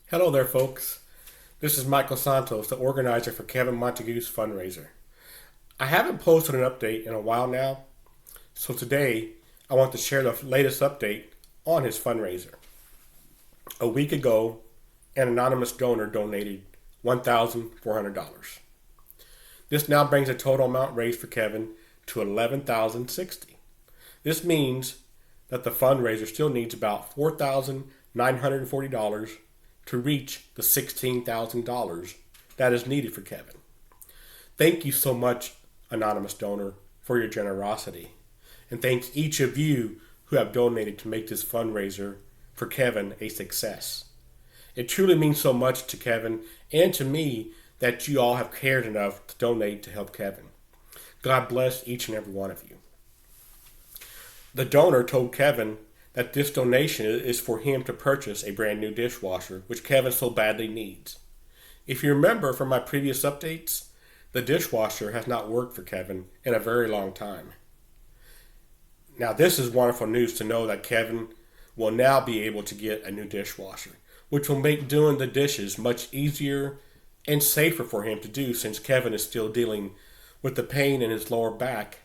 Hello there, folks. This is Michael Santos, the organizer for Kevin Montague's Fundraiser. I haven't posted an update in a while now, so today I want to share the latest update on his fundraiser. A week ago, an anonymous donor donated $1,400. This now brings the total amount raised for Kevin to $11,060. This means that the fundraiser still needs about $4,940 to reach the $16,000 that is needed for Kevin. Thank you so much, anonymous donor, for your generosity. And thanks each of you who have donated to make this fundraiser for Kevin a success. It truly means so much to Kevin and to me that you all have cared enough to donate to help Kevin. God bless each and every one of you. The donor told Kevin that this donation is for him to purchase a brand new dishwasher, which Kevin so badly needs. If you remember from my previous updates, the dishwasher has not worked for Kevin in a very long time. Now this is wonderful news to know that Kevin will now be able to get a new dishwasher, which will make doing the dishes much easier and safer for him to do, since Kevin is still dealing with the pain in his lower back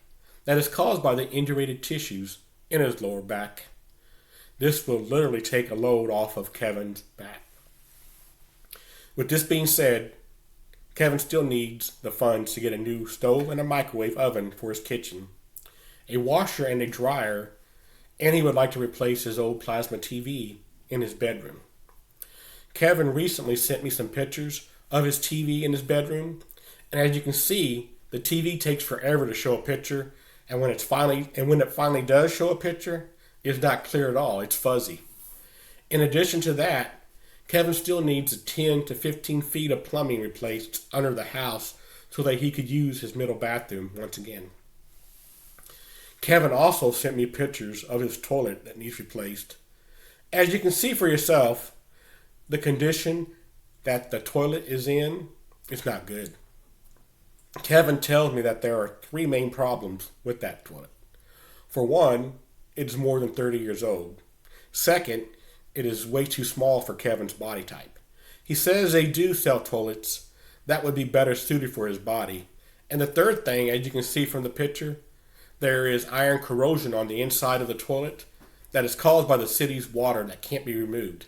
that is caused by the indurated tissues in his lower back. This will literally take a load off of Kevin's back. With this being said, Kevin still needs the funds to get a new stove and a microwave oven for his kitchen, a washer and a dryer, and he would like to replace his old plasma TV in his bedroom. Kevin recently sent me some pictures of his TV in his bedroom, and as you can see, the TV takes forever to show a picture, and when it finally does show a picture, it's not clear at all. It's fuzzy. In addition to that, Kevin still needs 10 to 15 feet of plumbing replaced under the house so that he could use his middle bathroom once again. Kevin also sent me pictures of his toilet that needs replaced. As you can see for yourself, the condition that the toilet is in is not good. Kevin tells me that there are 3 main problems with that toilet. For one, it is more than 30 years old. Second, it is way too small for Kevin's body type. He says they do sell toilets that would be better suited for his body. And the third thing, as you can see from the picture, there is iron corrosion on the inside of the toilet that is caused by the city's water that can't be removed.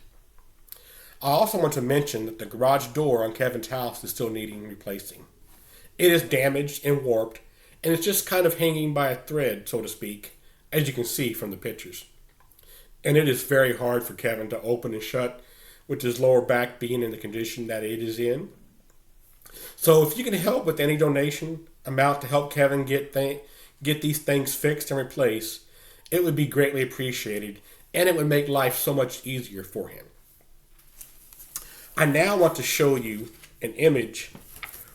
I also want to mention that the garage door on Kevin's house is still needing replacing. It is damaged and warped, and it's just kind of hanging by a thread, so to speak, as you can see from the pictures. And it is very hard for Kevin to open and shut with his lower back being in the condition that it is in. So if you can help with any donation amount to help Kevin get these things fixed and replaced, it would be greatly appreciated, and it would make life so much easier for him. I now want to show you an image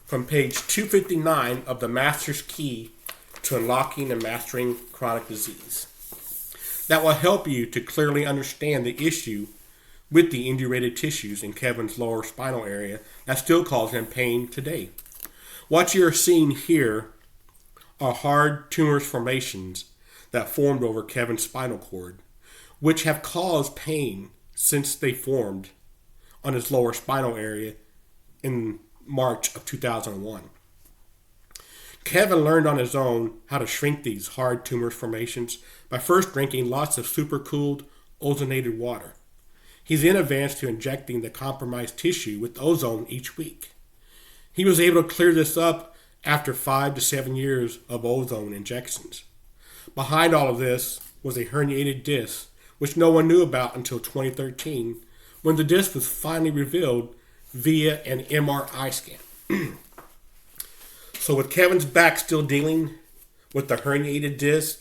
from page 259 of the Master's Key to Unlocking and Mastering Chronic Disease that will help you to clearly understand the issue with the indurated tissues in Kevin's lower spinal area that still cause him pain today. What you are seeing here are hard tumorous formations that formed over Kevin's spinal cord, which have caused pain since they formed on his lower spinal area in March of 2001. Kevin learned on his own how to shrink these hard tumor formations by first drinking lots of supercooled ozonated water. He then advanced to injecting the compromised tissue with ozone each week. He was able to clear this up after 5 to 7 years of ozone injections. Behind all of this was a herniated disc, which no one knew about until 2013, when the disc was finally revealed via an MRI scan. So with Kevin's back still dealing with the herniated disc,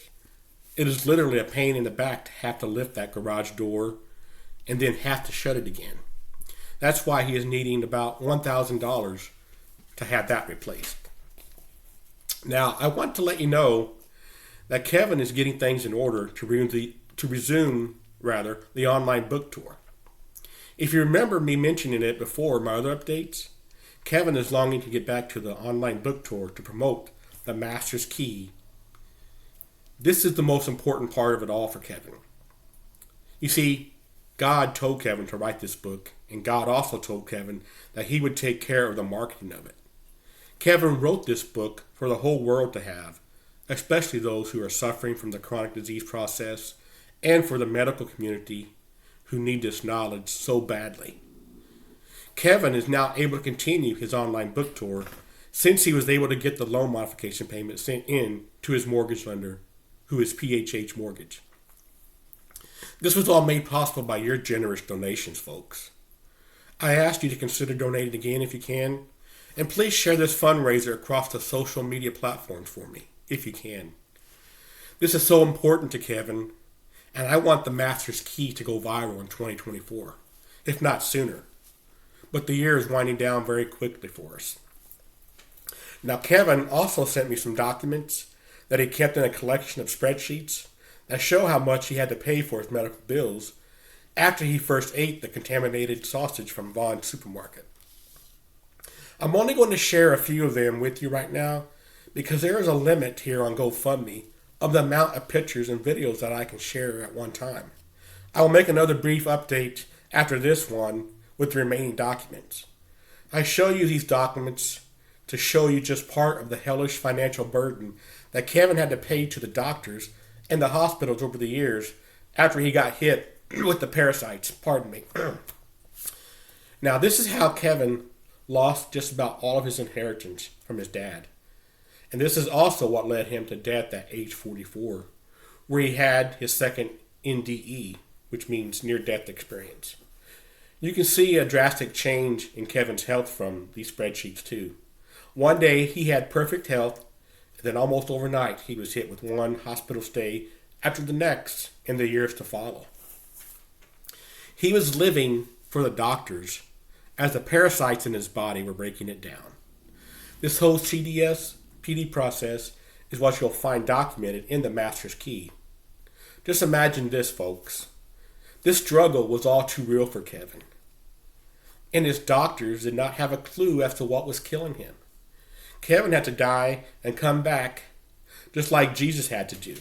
it is literally a pain in the back to have to lift that garage door and then have to shut it again. That's why he is needing about $1,000 to have that replaced. Now, I want to let you know that Kevin is getting things in order to resume the online book tour. If you remember me mentioning it before in my other updates, Kevin is longing to get back to the online book tour to promote the Master's Key. This is the most important part of it all for Kevin. You see, God told Kevin to write this book, and God also told Kevin that he would take care of the marketing of it. Kevin wrote this book for the whole world to have, especially those who are suffering from the chronic disease process and for the medical community who need this knowledge so badly. Kevin is now able to continue his online book tour since he was able to get the loan modification payment sent in to his mortgage lender, who is PHH Mortgage. This was all made possible by your generous donations, folks. I ask you to consider donating again if you can, and please share this fundraiser across the social media platforms for me, if you can. This is so important to Kevin, and I want the Master's Key to go viral in 2024, if not sooner. But the year is winding down very quickly for us. Now, Kevin also sent me some documents that he kept in a collection of spreadsheets that show how much he had to pay for his medical bills after he first ate the contaminated sausage from Vaughn's supermarket. I'm only going to share a few of them with you right now because there is a limit here on GoFundMe of the amount of pictures and videos that I can share at one time. I will make another brief update after this one with the remaining documents. I show you these documents to show you just part of the hellish financial burden that Kevin had to pay to the doctors and the hospitals over the years after he got hit with the parasites. Pardon me. Now, this is how Kevin lost just about all of his inheritance from his dad. And this is also what led him to death at age 44, where he had his second NDE, which means near-death experience. You can see a drastic change in Kevin's health from these spreadsheets too. One day he had perfect health, and then almost overnight he was hit with one hospital stay after the next in the years to follow. He was living for the doctors as the parasites in his body were breaking it down. This whole CDS PD process is what you'll find documented in the Master's Key. Just imagine this, folks. This struggle was all too real for Kevin. And his doctors did not have a clue as to what was killing him. Kevin had to die and come back just like Jesus had to do.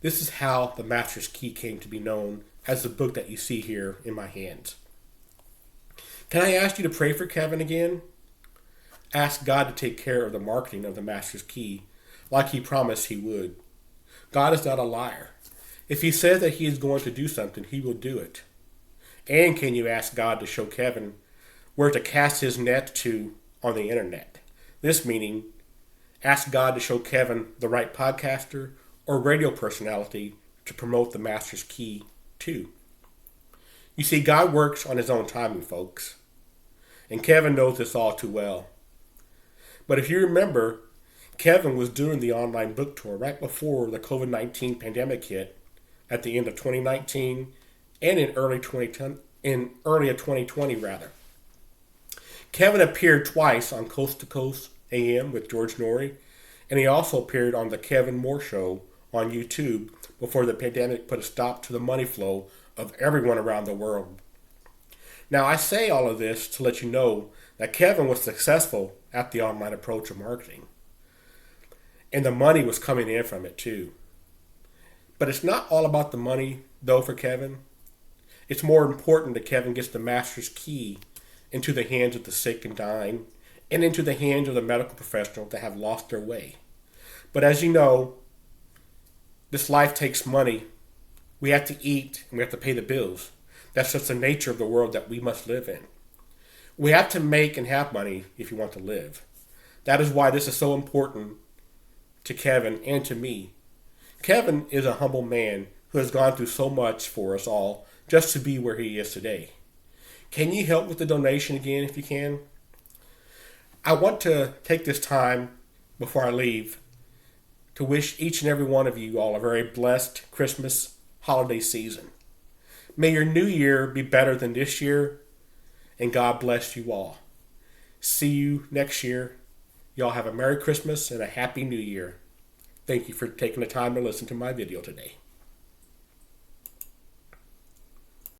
This is how the Master's Key came to be known as the book that you see here in my hands. Can I ask you to pray for Kevin again? Ask God to take care of the marketing of the Master's Key like he promised he would. God is not a liar. If he says that he is going to do something, he will do it. And can you ask God to show Kevin where to cast his net to on the internet? This meaning, ask God to show Kevin the right podcaster or radio personality to promote the Master's Key to. You see, God works on his own timing, folks. And Kevin knows this all too well. But if you remember, Kevin was doing the online book tour right before the COVID-19 pandemic hit at the end of 2019 and in early of 2020 rather. Kevin appeared twice on Coast to Coast AM with George Norrie, and he also appeared on the Kevin Moore Show on YouTube before the pandemic put a stop to the money flow of everyone around the world. Now, I say all of this to let you know that Kevin was successful at the online approach of marketing. And the money was coming in from it too. But it's not all about the money, though, for Kevin. It's more important that Kevin gets the Master's Key into the hands of the sick and dying and into the hands of the medical professionals that have lost their way. But as you know, this life takes money. We have to eat and we have to pay the bills. That's just the nature of the world that we must live in. We have to make and have money if you want to live. That is why this is so important to Kevin and to me. Kevin is a humble man who has gone through so much for us all just to be where he is today. Can you help with the donation again if you can? I want to take this time before I leave to wish each and every one of you all a very blessed Christmas holiday season. May your new year be better than this year, and God bless you all. See you next year. Y'all have a Merry Christmas and a Happy New Year. Thank you for taking the time to listen to my video today.